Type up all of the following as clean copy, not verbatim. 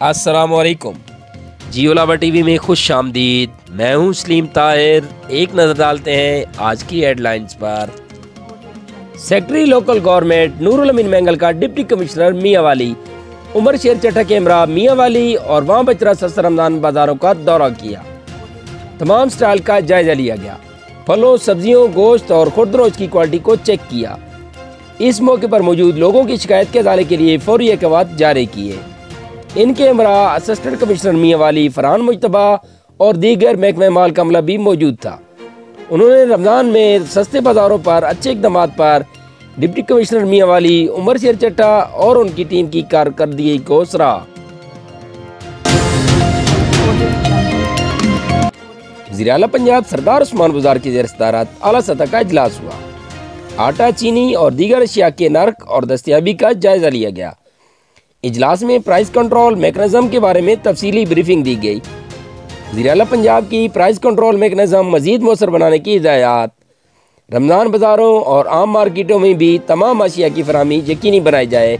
अस्सलामुअलैकुम। जियोलावर टीवी में खुश आमदीद। मैं हूं सलीम ताहिर। एक नज़र डालते हैं आज की हेडलाइंस पर। सेक्रेटरी लोकल गवर्नमेंट नूरुल अमीन मैंगल का डिप्टी कमिश्नर मियांवाली उमर शेर चट्टा के हमरा मियांवाली और वहां बच रहा सस्ता रमजान बाजारों का दौरा किया। तमाम स्टॉल का जायजा लिया गया। फलों, सब्जियों, गोश्त और खुर्दनोश की क्वालिटी को चेक किया। इस मौके पर मौजूद लोगों की शिकायत के अदाले के लिए फौरी अहकाम जारी किए। इनके हमरा असिस्टेंट कमिश्नर मियांवाली, फरहान मुजतबा और दीगर महकमे माल का अमला भी मौजूद था। उन्होंने रमज़ान में सस्ते बाज़ारों पर अच्छे इक़दाम पर डिप्टी कमिश्नर मियांवाली, उमर शेर चट्टा और उनकी टीम की कारकर्दगी को सराहा। वज़ीर-ए-आला पंजाब सरदार उस्मान बुज़दार की ज़ेर-ए-सदारत आला सतह का इजलास हुआ। आटा, चीनी और दीगर अशिया के नर्क और दस्तयाबी का जायजा लिया गया। इजलास में प्राइस कंट्रोल मैकेनिज्म के बारे में तफसीली ब्रीफिंग दी गई। वज़ीर-ए-आला पंजाब की प्राइस कंट्रोल मैकेनिज्म मज़ीद मौसर बनाने की हिदायत। रमज़ान बाज़ारों और आम मार्केटों में भी तमाम अशिया की फराहमी यकीनी बनाई जाए।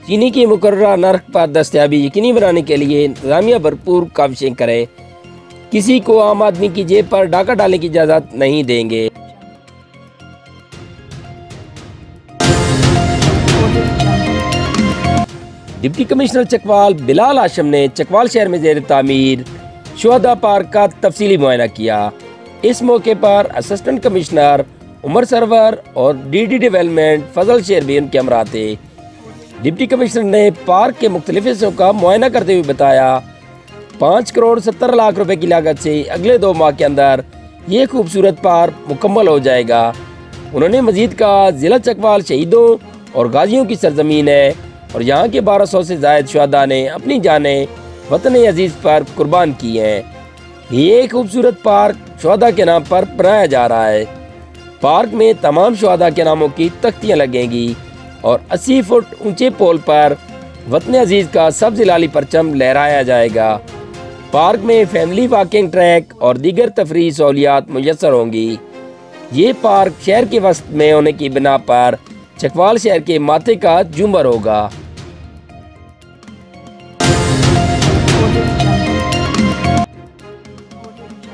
चीनी की मुकर्ररा नर्क पर दस्तयाबी यकीनी बनाने के लिए इंतज़ामिया भरपूर काविशें करे। किसी को आम आदमी की जेब पर डाका डालने की इजाज़त नहीं देंगे। डिप्टी कमिश्नर चकवाल बिलाल हाशिम ने चकवाल शहर में ज़ेर तामीर शुहदा पार्क का तफसीली मुआयना किया। इस मौके पर असिस्टेंट कमिश्नर उमर सरवर और डीडी डेवलपमेंट फजल शेर भी उनके हमरा थे। डिप्टी कमिश्नर ने पार्क के मुख्तलिफ हिस्सों का मुआयना करते हुए बताया 5 करोड़ 70 लाख रुपए की लागत से अगले 2 माह के अंदर ये खूबसूरत पार्क मुकम्मल हो जाएगा। उन्होंने मजीद कहा, ज़िला चकवाल शहीदों और गाजियों की सरजमीन है और यहाँ के 1200 से ज़ायद शुहदा ने अपनी जानें वतन अजीज़ पर कुर्बान की हैं। ये खूबसूरत पार्क शुहदा के नाम पर बनाया जा रहा है। पार्क में तमाम शुहदा के नामों की तख्तियाँ लगेंगी और 80 फुट ऊंचे पोल पर वतन अजीज़ का सब्ज़ लाली परचम लहराया जाएगा। पार्क में फैमिली वॉकिंग ट्रैक और दीगर तफरीही सहूलियात मुयस्सर होंगी। ये पार्क शहर के वस्त में होने की बिना पर चकवाल शहर के माथे का झूमर होगा।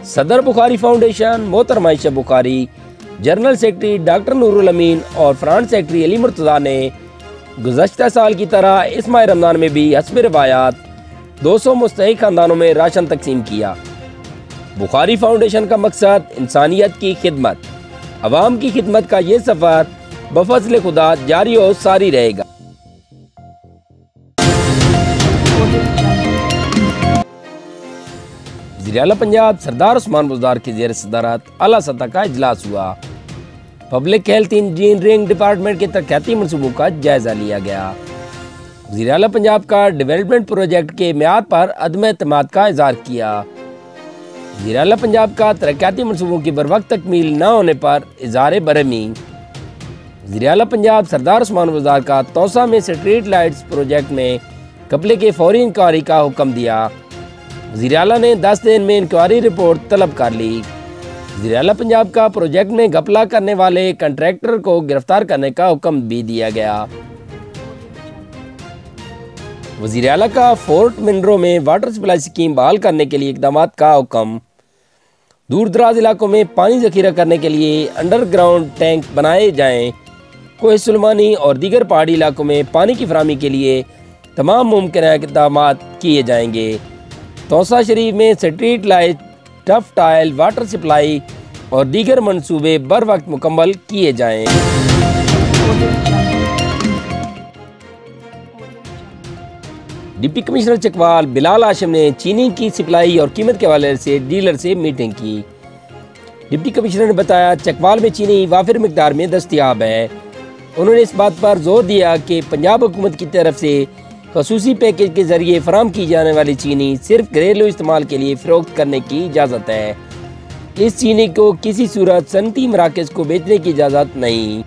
सदर बुखारी फाउंडेशन मोहतरमा Ayesha Bukhari, general secretary doctor Noorul Amin और फ्रंट सेक्रेटरी अली मुर्तज़ा ने गुज़श्ता साल की तरह इस माह रमज़ान में भी हस्ब रिवायात 200 मुस्तहिक खानदानों में राशन तकसीम किया। बुखारी फाउंडेशन का मकसद इंसानियत की खिदमत, अवाम की खिदमत का ये सफ़र बफज़ल खुदा जारी और सारी रहेगा। वज़ीर-ए-आला पंजाब सरदार उस्मान बुज़दार की ज़ेर-ए-सदारत आला सतह का इजलास हुआ। पब्लिक हेल्थ इंजीनियरिंग डिपार्टमेंट के तरक्याती मनसूबों का जायजा लिया गया। वज़ीर-ए-आला पंजाब का डेवलपमेंट प्रोजेक्ट के म्याद पर अदम एतमाद का इज़हार किया। वज़ीर-ए-आला पंजाब का तरक्याती मनसूबों की बरवक्त तकमील न होने पर इज़हार बरहमी। वज़ीर-ए-आला पंजाब सरदार उस्मान बुज़दार का तौसा में स्ट्रीट लाइट्स प्रोजेक्ट में घपले के फौरी इंक्वायरी का हुक्म दिया। वज़ीर-ए-आला ने 10 दिन में इंक्वायरी रिपोर्ट तलब कर ली। वज़ीर-ए-आला पंजाब का प्रोजेक्ट में घपला करने वाले कंट्रैक्टर को गिरफ्तार करने का हुक्म भी दिया गया। वज़ीर-ए-आला का फोर्ट मिनरो में वाटर सप्लाई स्कीम बहाल करने के लिए इक़दाम का हुक्म। दूर दराज इलाकों में पानी ज़ख़ीरा करने के लिए अंडरग्राउंड टैंक बनाए जाएँ। कोह सुलेमानी और दीगर पहाड़ी इलाकों में पानी की फराहमी के लिए तमाम मुमकिन इक़दाम किए जाएंगे। तौसा शरीफ में street light, tough tile, water supply और दीगर मंसूबे बर वक्त मुकम्मल किए जाएं। डिप्टी कमिश्नर चकवाल बिलाल हाशिम ने चीनी की सप्लाई और कीमत के हवाले से डीलर से मीटिंग की। डिप्टी कमिश्नर ने बताया चकवाल में चीनी वाफिर मिकदार में दस्तयाब है। उन्होंने इस बात पर जोर दिया कि पंजाब हुकूमत की तरफ से खसूसी पैकेज के जरिए फराम की जाने वाली चीनी सिर्फ घरेलू इस्तेमाल के लिए फ़रोख्त करने की इजाज़त है। इस चीनी को किसी सूरत सनती मराकज़ को बेचने की इजाज़त नहीं।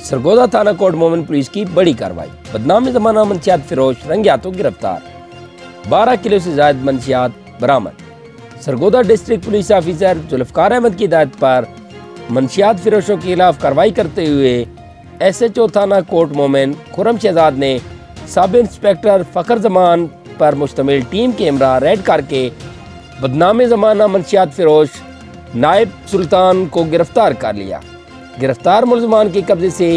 सरगोदा थाना कोर्ट मोमिन पुलिस की बड़ी कार्रवाई। बदनाम ज़माना मंशियात फिरोश रंगे हाथों गिरफ्तार। 12 किलो से ज़ायद मंशियात बरामद। Sargodha district police officer Zulfiqar Ahmad की हिदायत पर मंशियात फिरोशों के खिलाफ कार्रवाई करते हुए SHO थाना कोट मोमिन खुरम शहजाद ने सब इंस्पेक्टर फ़खर जमान पर मुश्तमिल टीम के हमरा रेड करके बदनाम ज़माना मंशियात फ़रोश नायब सुल्तान को गिरफ्तार कर लिया। गिरफ्तार मुलजमान के कब्जे से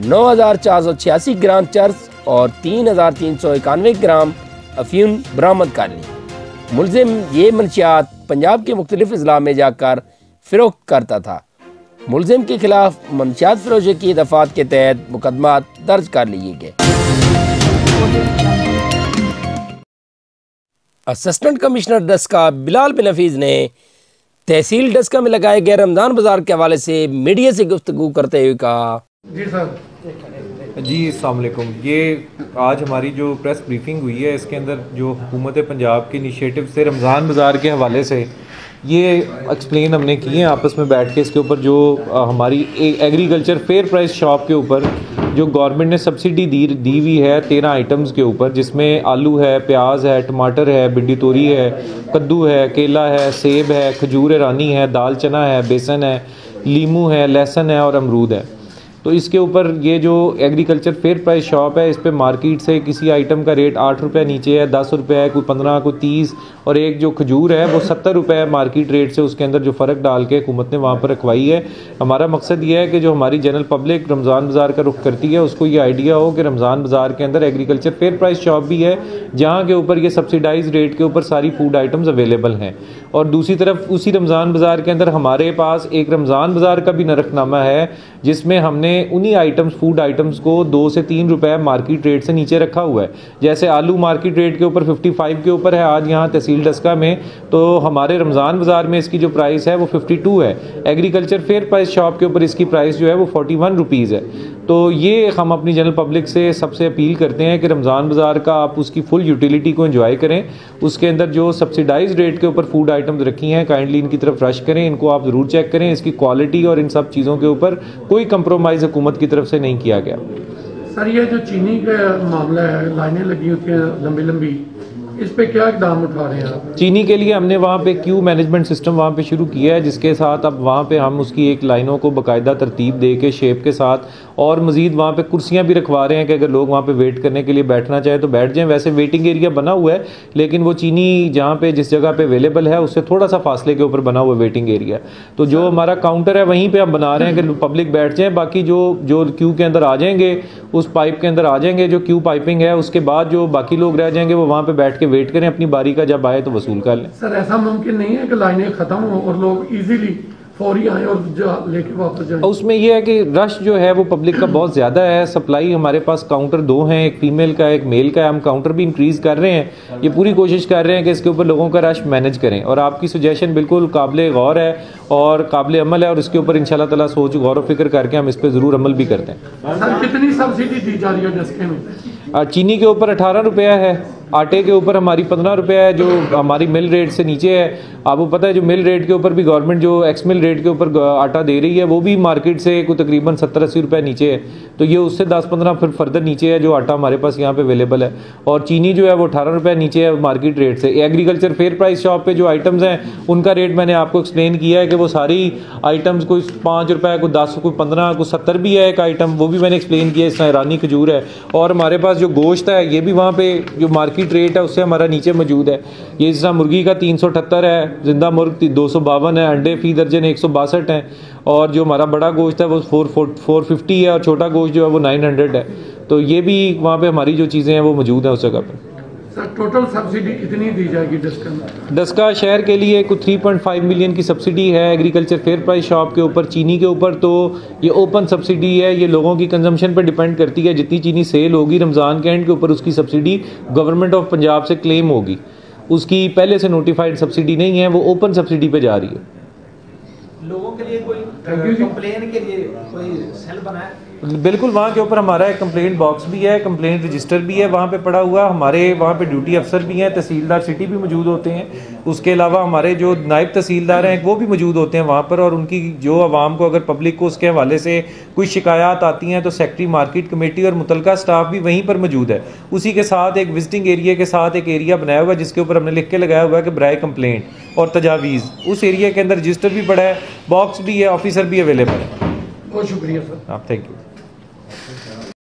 9,486 ग्राम चर्स और 3,391 ग्राम अफीम बरामद कर ली। मुलजिम ये मंशियात पंजाब के मुख्तलिफ अजला में जाकर फ़रोख्त करता था। मुलजिम के खिलाफ मंशियात फरोशी की दफ़ात के तहत मुकदमा दर्ज कर लिए गए। असिस्टेंट कमिश्नर डस्का बिलाल बिन हफीज़ ने तहसील डस्का में लगाए गए रमज़ान बाज़ार के हवाले से मीडिया से गुफ्तगू करते हुए कहा, जी सर जी अस्सलाम वालेकुम। ये आज हमारी जो प्रेस ब्रीफिंग हुई है, इसके अंदर जो हुकूमत पंजाब के इनिशिएटिव से रमज़ान बाज़ार के हवाले से ये एक्सप्लेन हमने किए हैं आपस में बैठ के। इसके ऊपर जो हमारी एग्रीकल्चर फेयर प्राइस शॉप के ऊपर जो गवर्नमेंट ने सब्सिडी दी हुई है 13 आइटम्स के ऊपर, जिसमें आलू है, प्याज है, टमाटर है, भिंडी तोरी है, कद्दू है, केला है, सेब है, खजूर रानी है, दाल चना है, बेसन है, लीमू है, लहसुन है और अमरूद है। तो इसके ऊपर ये जो एग्रीकल्चर फेयर प्राइस शॉप है, इस पे मार्केट से किसी आइटम का रेट 8 रुपये नीचे है, 10 रुपये है, कोई 15, कोई 30 और एक जो खजूर है वो 70 रुपये है मार्केट रेट से। उसके अंदर जो फ़र्क डाल के हुकूमत ने वहाँ पर रखवाई है। हमारा मकसद ये है कि जो हमारी जनरल पब्लिक रमज़ान बाज़ार का रुख करती है उसको ये आइडिया हो कि रमज़ान बाज़ार के अंदर एग्रीकल्चर फेयर प्राइस शॉप भी है, जहाँ के ऊपर ये सब्सिडाइज रेट के ऊपर सारी फूड आइटम्स अवेलेबल हैं। और दूसरी तरफ उसी रमज़ान बाज़ार के अंदर हमारे पास एक रमज़ान बाज़ार का भी नरखनामा है, जिसमें हमने उन्हीं आइटम्स फूड आइटम्स को 2 से 3 रुपए मार्केट रेट से नीचे रखा हुआ है। जैसे आलू मार्केट रेट के ऊपर 55 के ऊपर है आज यहाँ तहसील डस्का में, तो हमारे रमज़ान बाज़ार में इसकी जो प्राइस है वो 52 है। एग्रीकल्चर फेयर प्राइस शॉप के ऊपर इसकी प्राइस जो है वो 41 रुपीज़ है। तो ये हम अपनी जनरल पब्लिक से सबसे अपील करते हैं कि रमज़ान बाज़ार का आप उसकी फुल यूटिलिटी को एंजॉय करें। उसके अंदर जो सब्सिडाइज रेट के ऊपर फूड आइटम्स रखी हैं काइंडली इनकी तरफ रश करें, इनको आप ज़रूर चेक करें। इसकी क्वालिटी और इन सब चीज़ों के ऊपर कोई कंप्रोमाइज़ हुकूमत की तरफ से नहीं किया गया। सर ये जो चीनी का मामला है, लाइनें लगी होती हैं लंबी लंबी, इस पे क्या इकदाम उठा रहे हैं आप? चीनी के लिए हमने वहाँ पे क्यू मैनेजमेंट सिस्टम वहाँ पे शुरू किया है, जिसके साथ अब वहाँ पे हम उसकी एक लाइनों को बाकायदा तरतीब दे के शेप के साथ, और मज़ीद वहाँ पे कुर्सियाँ भी रखवा रहे हैं कि अगर लोग वहाँ पे वेट करने के लिए बैठना चाहे तो बैठ जाएं। वैसे वेटिंग एरिया बना हुआ है, लेकिन वो चीनी जहाँ पे जिस जगह पे अवेलेबल है उससे थोड़ा सा फासले के ऊपर बना हुआ वेटिंग एरिया। तो जो हमारा काउंटर है वहीं पर हम बना रहे हैं कि पब्लिक बैठ जाए। बाकी जो क्यू के अंदर आ जाएंगे, उस पाइप के अंदर आ जाएंगे जो क्यू पाइपिंग है, उसके बाद जो बाकी लोग रह जाएंगे वो वहाँ पे बैठ के वेट करें, अपनी बारी का जब आए तो वसूल कर लें। सर ऐसा मुमकिन नहीं है कि लाइनें खत्म हो और लोग इजीली फौरी आए और लेके वापस जाएं? उसमें यह है कि रश जो है वो पब्लिक का बहुत ज़्यादा है। सप्लाई हमारे पास काउंटर 2 हैं, एक फीमेल का एक मेल का है। हम काउंटर भी इंक्रीज़ कर रहे हैं, ये पूरी कोशिश कर रहे हैं कि इसके ऊपर लोगों का रश मैनेज करें। और आपकी सजेशन बिल्कुल काबिल गौर है और काबिल अमल है, और इसके ऊपर इंशाल्लाह ताला सोच गौर फिक्र करके हम इस पर ज़रूर अमल भी करते हैं। सर कितनी सब्सिडी दी जा रही है डस्के में? चीनी के ऊपर 18 रुपया है, आटे के ऊपर हमारी 15 रुपया है, जो हमारी मिल रेट से नीचे है। आपको पता है जो मिल रेट के ऊपर भी गवर्नमेंट जो एक्स मिल रेट के ऊपर आटा दे रही है वो भी मार्केट से कोई तकरीबन 70-80 रुपये नीचे है। तो ये उससे 10-15 फिर फर्दर नीचे है जो आटा हमारे पास यहाँ पे अवेलेबल है। और चीनी जो है वो 18 रुपये नीचे है मार्केट रेट से। एग्रीकल्चर फेयर प्राइस शॉप पे जो आइटम्स हैं उनका रेट मैंने आपको एक्सप्लेन किया है कि वो सारी आइटम्स कोई 5 रुपये, कोई 10, कोई 15, कोई 70 भी है एक आइटम, वो भी मैंने एक्सप्लेन किया। इसमें ईरानी खजूर है। और हमारे पास जो गोश्त है ये भी वहाँ पे जो मार्केट रेट है उससे हमारा नीचे मौजूद है। ये जिस तरह मुर्गी का 378 है, जिंदा मुर्ग 252 है, अंडे फी दर्जन 162 हैं, और जो हमारा बड़ा गोश्त है वो 450 है, और छोटा गोश्त जो है वो 900 है। तो ये भी वहाँ पे हमारी जो चीज़ें हैं वो मौजूद हैं उस जगह पर। सर टोटल सब्सिडी कितनी दी जाएगी डस्का में? डस्का शहर के लिए कुछ 3.5 मिलियन की सब्सिडी है एग्रीकल्चर फेयर प्राइस शॉप के ऊपर। चीनी के ऊपर तो ये ओपन सब्सिडी है, ये लोगों की कंजम्पशन पर डिपेंड करती है। जितनी चीनी सेल होगी रमज़ान के एंड के ऊपर उसकी सब्सिडी गवर्नमेंट ऑफ पंजाब से क्लेम होगी। उसकी पहले से नोटिफाइड सब्सिडी नहीं है, वो ओपन सब्सिडी पे जा रही है। लोगों के लिए कोई कंप्लेन के लिए कोई सेल बना है? बिल्कुल, वहाँ के ऊपर हमारा एक कंप्लेंट बॉक्स भी है, कंप्लेंट रजिस्टर भी है वहाँ पे पड़ा हुआ। हमारे वहाँ पे ड्यूटी अफसर भी हैं, तहसीलदार सिटी भी मौजूद होते हैं। उसके अलावा हमारे जो नायब तहसीलदार हैं वो भी मौजूद होते हैं वहाँ पर। और उनकी जो आवाम को अगर पब्लिक को उसके हवाले से कोई शिकायत आती हैं तो सेक्रेटरी मार्केट कमेटी और मुतलका स्टाफ भी वहीं पर मौजूद है। उसी के साथ एक विजिटिंग एरिया के साथ एक एरिया बनाया हुआ है जिसके ऊपर हमने लिख के लगाया हुआ है कि बराए कंप्लेंट और तजावीज़। उस एरिया के अंदर रजिस्टर भी पड़ा है, बॉक्स भी है, ऑफिसर भी अवेलेबल है। बहुत शुक्रिया सर। आप थैंक यू। हैं